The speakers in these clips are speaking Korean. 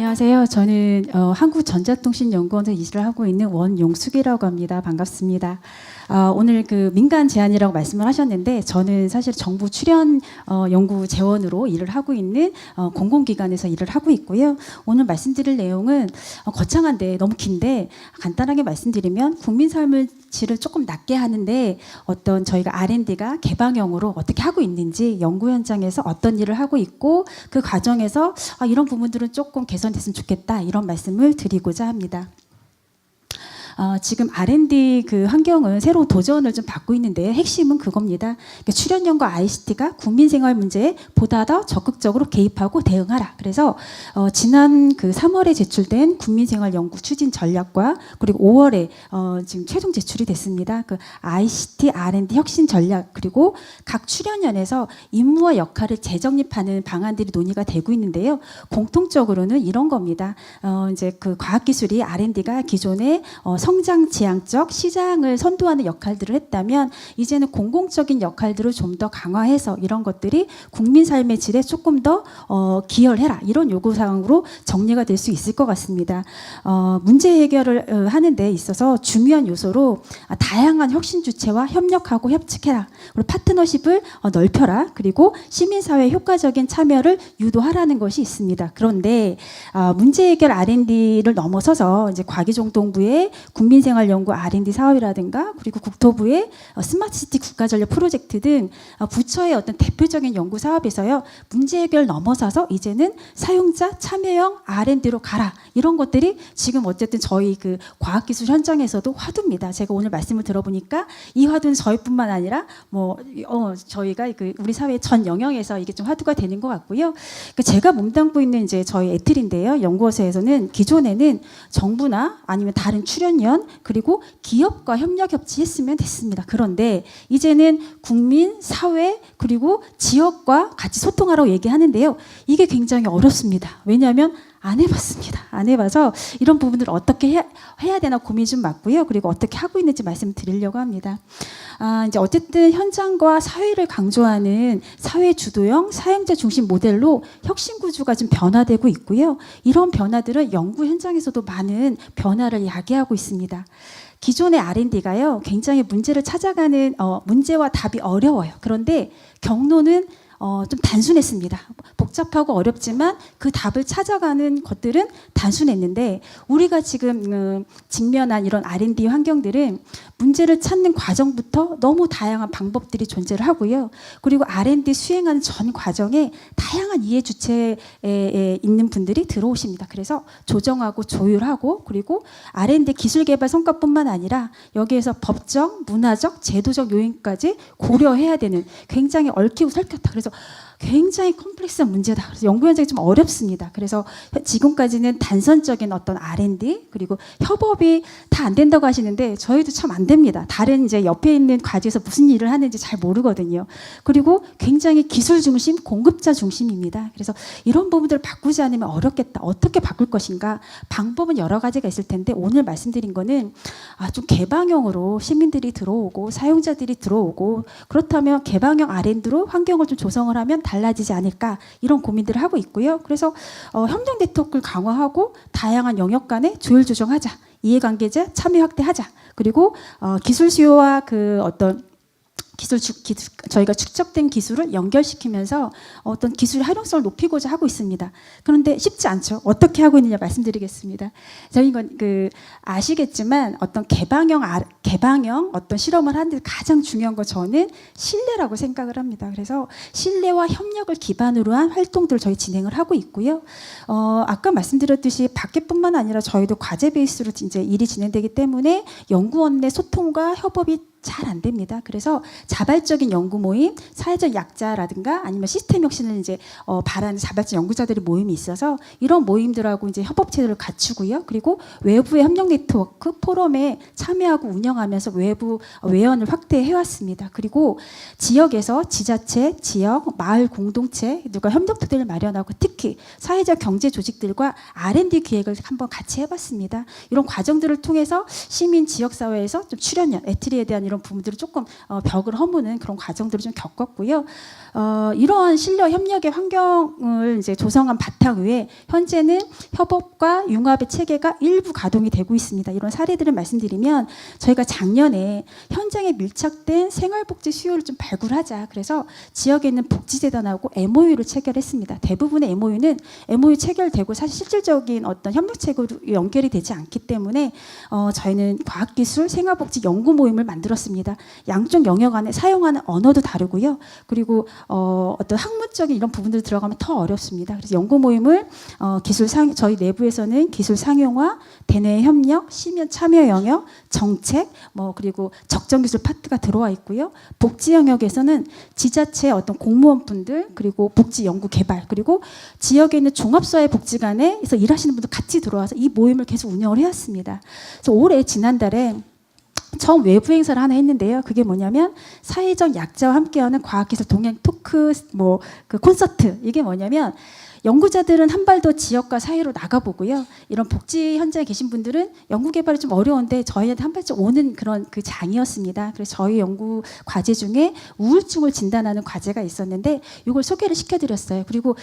안녕하세요. 저는 한국전자통신연구원에서 일을 하고 있는 원용숙이라고 합니다. 반갑습니다. 오늘 그 민간 제안이라고 말씀을 하셨는데 저는 사실 정부 출연 연구 재원으로 일을 하고 있는 공공기관에서 일을 하고 있고요. 오늘 말씀드릴 내용은 거창한데 너무 긴데 간단하게 말씀드리면 국민 삶을 질을 조금 낮게 하는데 어떤 저희가 R&D가 개방형으로 어떻게 하고 있는지 연구 현장에서 어떤 일을 하고 있고 그 과정에서 이런 부분들은 조금 개선됐으면 좋겠다 이런 말씀을 드리고자 합니다. 지금 R&D 그 환경은 새로운 도전을 좀 받고 있는데 핵심은 그겁니다. 그러니까 출연연구 ICT가 국민생활 문제에 보다 더 적극적으로 개입하고 대응하라. 그래서 지난 그 3월에 제출된 국민생활 연구 추진 전략과 그리고 5월에 지금 최종 제출이 됐습니다. 그 ICT R&D 혁신 전략 그리고 각 출연연에서 임무와 역할을 재정립하는 방안들이 논의가 되고 있는데요. 공통적으로는 이런 겁니다. 이제 그 과학기술이 R&D가 기존에 성장 지향적 시장을 선도하는 역할들을 했다면 이제는 공공적인 역할들을 좀 더 강화해서 이런 것들이 국민 삶의 질에 조금 더 기여해라 이런 요구사항으로 정리가 될 수 있을 것 같습니다. 문제 해결을 하는 데 있어서 중요한 요소로 다양한 혁신 주체와 협력하고 협측해라 그리고 파트너십을 넓혀라 그리고 시민사회 효과적인 참여를 유도하라는 것이 있습니다. 그런데 문제 해결 R&D를 넘어서서 이제 과기정통부의 국민생활연구 R&D 사업이라든가 그리고 국토부의 스마트시티 국가전략 프로젝트 등 부처의 어떤 대표적인 연구 사업에서요 문제 해결 넘어서서 이제는 사용자 참여형 R&D로 가라 이런 것들이 지금 어쨌든 저희 그 과학기술 현장에서도 화두입니다. 제가 오늘 말씀을 들어보니까 이 화두는 저희뿐만 아니라 저희가 그 우리 사회 전 영역에서 이게 좀 화두가 되는 것 같고요. 제가 몸담고 있는 이제 저희 에틀인데요. 연구원에서는 기존에는 정부나 아니면 다른 출연연 그리고 기업과 협력 협치했으면 됐습니다. 그런데 이제는 국민, 사회 그리고 지역과 같이 소통하라고 얘기하는데요. 이게 굉장히 어렵습니다. 왜냐하면 안 해봤습니다. 안 해봐서 이런 부분들을 어떻게 해야 되나 고민 좀 많고요. 그리고 어떻게 하고 있는지 말씀드리려고 합니다. 이제 어쨌든 현장과 사회를 강조하는 사회 주도형 사용자 중심 모델로 혁신 구조가 좀 변화되고 있고요. 이런 변화들은 연구 현장에서도 많은 변화를 야기하고 있습니다. 기존의 R&D가요, 굉장히 문제를 찾아가는 문제와 답이 어려워요. 그런데 경로는 좀 단순했습니다. 복잡하고 어렵지만 그 답을 찾아가는 것들은 단순했는데 우리가 지금 직면한 이런 R&D 환경들은 문제를 찾는 과정부터 너무 다양한 방법들이 존재를 하고요. 그리고 R&D 수행하는 전 과정에 다양한 이해 주체에 있는 분들이 들어오십니다. 그래서 조정하고 조율하고 그리고 R&D 기술 개발 성과뿐만 아니라 여기에서 법적, 문화적, 제도적 요인까지 고려해야 되는 굉장히 얽히고 설켰다. 그래서 굉장히 컴플렉스한 문제다. 그래서 연구 현장이 좀 어렵습니다. 그래서 지금까지는 단선적인 어떤 R&D 그리고 협업이 다 안 된다고 하시는데 저희도 참 안 됩니다. 다른 이제 옆에 있는 과제에서 무슨 일을 하는지 잘 모르거든요. 그리고 굉장히 기술 중심, 공급자 중심입니다. 그래서 이런 부분들을 바꾸지 않으면 어렵겠다. 어떻게 바꿀 것인가? 방법은 여러 가지가 있을 텐데 오늘 말씀드린 거는 좀 개방형으로 시민들이 들어오고 사용자들이 들어오고 그렇다면 개방형 R&D로 환경을 좀 조성을 하면 달라지지 않을까 이런 고민들을 하고 있고요. 그래서 협력 네트워크를 강화하고 다양한 영역 간에 조율 조정하자. 이해관계자 참여 확대하자. 그리고 기술 수요와 그 어떤 저희가 축적된 기술을 연결시키면서 어떤 기술 활용성을 높이고자 하고 있습니다. 그런데 쉽지 않죠. 어떻게 하고 있느냐 말씀드리겠습니다. 저희가 아시겠지만 어떤 개방형 어떤 실험을 하는데 가장 중요한 건 저는 신뢰라고 생각을 합니다. 그래서 신뢰와 협력을 기반으로 한 활동들을 저희 진행을 하고 있고요. 아까 말씀드렸듯이 밖에뿐만 아니라 저희도 과제 베이스로 이제 일이 진행되기 때문에 연구원 내 소통과 협업이 잘 안 됩니다. 그래서 자발적인 연구 모임, 사회적 약자라든가 아니면 시스템 혁신을 이제 바라는 자발적 연구자들의 모임이 있어서 이런 모임들하고 이제 협업 체제를 갖추고요. 그리고 외부의 협력 네트워크 포럼에 참여하고 운영하면서 외부 외연을 확대해 왔습니다. 그리고 지역에서 지자체, 지역, 마을 공동체 누가 협력 토대를 마련하고 특히 사회적 경제 조직들과 R&D 기획을 한번 같이 해봤습니다. 이런 과정들을 통해서 시민 지역 사회에서 좀 출연연, 에트리에 대한 이런 이런 부분들을 조금 벽을 허무는 그런 과정들을 좀 겪었고요. 이러한 신뢰 협력의 환경을 이제 조성한 바탕 위에 현재는 협업과 융합의 체계가 일부 가동이 되고 있습니다. 이런 사례들을 말씀드리면 저희가 작년에 현장에 밀착된 생활복지 수요를 좀 발굴하자. 그래서 지역에 있는 복지재단하고 MOU를 체결했습니다. 대부분의 MOU는 MOU 체결되고 사실 실질적인 어떤 협력체계로 연결이 되지 않기 때문에 저희는 과학기술 생활복지 연구 모임을 만들었습니다. 양쪽 영역 안에 사용하는 언어도 다르고요. 그리고 어떤 학문적인 이런 부분들 들어가면 더 어렵습니다. 그래서 연구 모임을 저희 내부에서는 기술 상용화, 대내 협력, 시민 참여 영역, 정책, 그리고 적정 기술 파트가 들어와 있고요. 복지 영역에서는 지자체 어떤 공무원분들 그리고 복지 연구 개발 그리고 지역에 있는 종합사회복지관에서 일하시는 분들 같이 들어와서 이 모임을 계속 운영을 해왔습니다. 그래서 올해 지난달에 처음 외부 행사를 하나 했는데요. 그게 뭐냐면 사회적 약자와 함께하는 과학기술 동행 토크 그 콘서트. 이게 뭐냐면 연구자들은 한 발 더 지역과 사회로 나가보고요. 이런 복지 현장에 계신 분들은 연구 개발이 좀 어려운데 저희한테 한 발짝 오는 그런 그 장이었습니다. 그래서 저희 연구 과제 중에 우울증을 진단하는 과제가 있었는데 이걸 소개를 시켜드렸어요. 그리고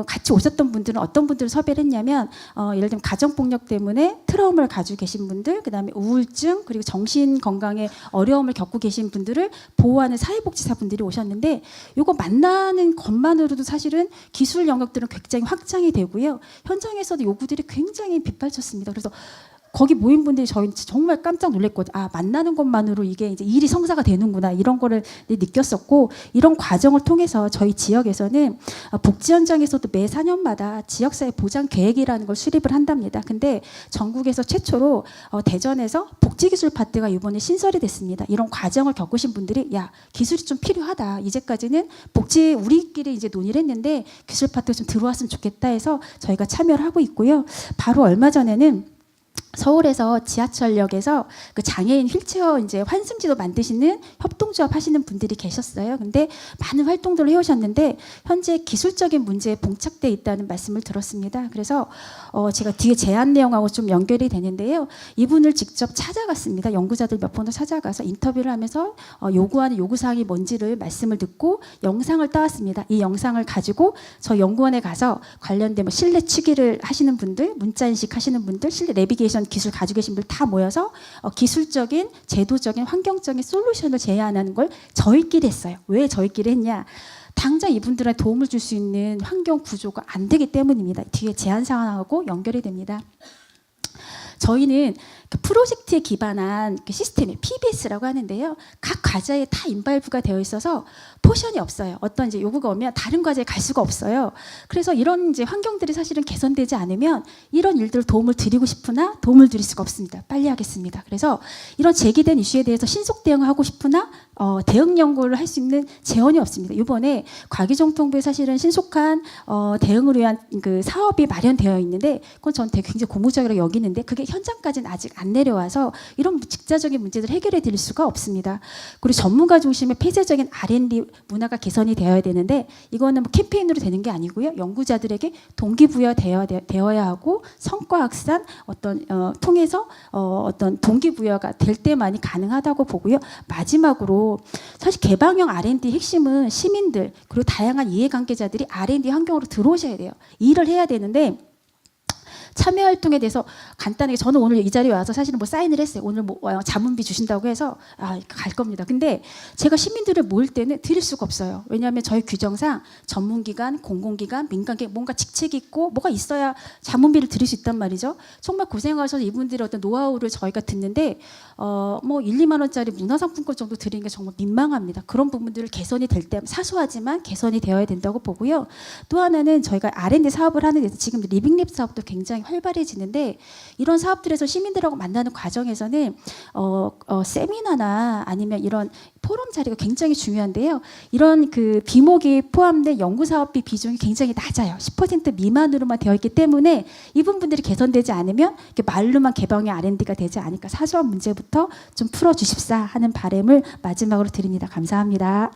같이 오셨던 분들은 어떤 분들을 섭외를 했냐면 예를 들면 가정폭력 때문에 트라우마를 가지고 계신 분들, 그다음에 우울증 그리고 정신 건강에 어려움을 겪고 계신 분들을 보호하는 사회복지사분들이 오셨는데 이거 만나는 것만으로도 사실은 기술 영역들은 굉장히 확장이 되고요. 현장에서도 요구들이 굉장히 빗발쳤습니다. 그래서 거기 모인 분들이 저희 정말 깜짝 놀랐거든요. 아, 만나는 것만으로 이게 이제 일이 성사가 되는구나 이런 거를 느꼈었고 이런 과정을 통해서 저희 지역에서는 복지 현장에서도 매 4년마다 지역사회 보장 계획이라는 걸 수립을 한답니다. 근데 전국에서 최초로 대전에서 복지기술 파트가 이번에 신설이 됐습니다. 이런 과정을 겪으신 분들이 야 기술이 좀 필요하다. 이제까지는 복지 우리끼리 이제 논의를 했는데 기술 파트가 좀 들어왔으면 좋겠다 해서 저희가 참여를 하고 있고요. 바로 얼마 전에는 서울에서 지하철역에서 그 장애인 휠체어 이제 환승지도 만드시는 협동조합 하시는 분들이 계셨어요. 근데 많은 활동들을 해오셨는데 현재 기술적인 문제에 봉착돼 있다는 말씀을 들었습니다. 그래서 제가 뒤에 제안 내용하고 좀 연결이 되는데요. 이분을 직접 찾아갔습니다. 연구자들 몇 번도 찾아가서 인터뷰를 하면서 요구하는 요구사항이 뭔지를 말씀을 듣고 영상을 따왔습니다. 이 영상을 가지고 저 연구원에 가서 관련된 실내 취기를 하시는 분들, 문자인식 하시는 분들, 실내 내비게이션 기술 가지고 계신 분들 다 모여서 기술적인, 제도적인, 환경적인 솔루션을 제안하는 걸 저희끼리 했어요. 왜 저희끼리 했냐? 당장 이분들한테 도움을 줄 수 있는 환경 구조가 안 되기 때문입니다. 뒤에 제안 사항하고 연결이 됩니다. 저희는 그 프로젝트에 기반한 그 시스템이 PBS라고 하는데요. 각 과제에 다 인발부가 되어 있어서 포션이 없어요. 어떤 이제 요구가 오면 다른 과제에 갈 수가 없어요. 그래서 이런 이제 환경들이 사실은 개선되지 않으면 이런 일들 도움을 드리고 싶으나 도움을 드릴 수가 없습니다. 빨리 하겠습니다. 그래서 이런 제기된 이슈에 대해서 신속 대응하고 싶으나 대응 연구를 할 수 있는 재원이 없습니다. 이번에 과기정통부에 사실은 신속한 대응을 위한 그 사업이 마련되어 있는데 그건 저는 되게 굉장히 고무적이라고 여기는데 그게 현장까지는 아직 안 내려와서 이런 직자적인 문제들을 해결해 드릴 수가 없습니다. 그리고 전문가 중심의 폐쇄적인 R&D 문화가 개선이 되어야 되는데 이거는 뭐 캠페인으로 되는 게 아니고요. 연구자들에게 동기부여 되어야 하고 성과 확산 통해서 어떤 동기부여가 될 때만이 가능하다고 보고요. 마지막으로 사실 개방형 R&D 핵심은 시민들 그리고 다양한 이해관계자들이 R&D 환경으로 들어오셔야 돼요. 일을 해야 되는데 참여 활동에 대해서 간단하게 저는 오늘 이 자리에 와서 사실은 뭐 사인을 했어요. 오늘 뭐 자문비 주신다고 해서 갈 겁니다. 근데 제가 시민들을 모을 때는 드릴 수가 없어요. 왜냐하면 저희 규정상 전문기관, 공공기관, 민간기관 뭔가 직책이 있고 뭐가 있어야 자문비를 드릴 수 있단 말이죠. 정말 고생하셔서 이분들의 어떤 노하우를 저희가 듣는데 뭐 1, 2만 원짜리 문화상품권 정도 드리는 게 정말 민망합니다. 그런 부분들을 개선이 될 때 사소하지만 개선이 되어야 된다고 보고요. 또 하나는 저희가 R&D 사업을 하는 데서 지금 리빙랩 사업도 굉장히 활발해지는데 이런 사업들에서 시민들하고 만나는 과정에서는 세미나나 아니면 이런 포럼 자리가 굉장히 중요한데요. 이런 그 비목이 포함된 연구사업비 비중이 굉장히 낮아요. 10% 미만으로만 되어 있기 때문에 이 부분들이 개선되지 않으면 이렇게 말로만 개방의 R&D가 되지 않으니까 사소한 문제부터 좀 풀어주십사 하는 바람을 마지막으로 드립니다. 감사합니다.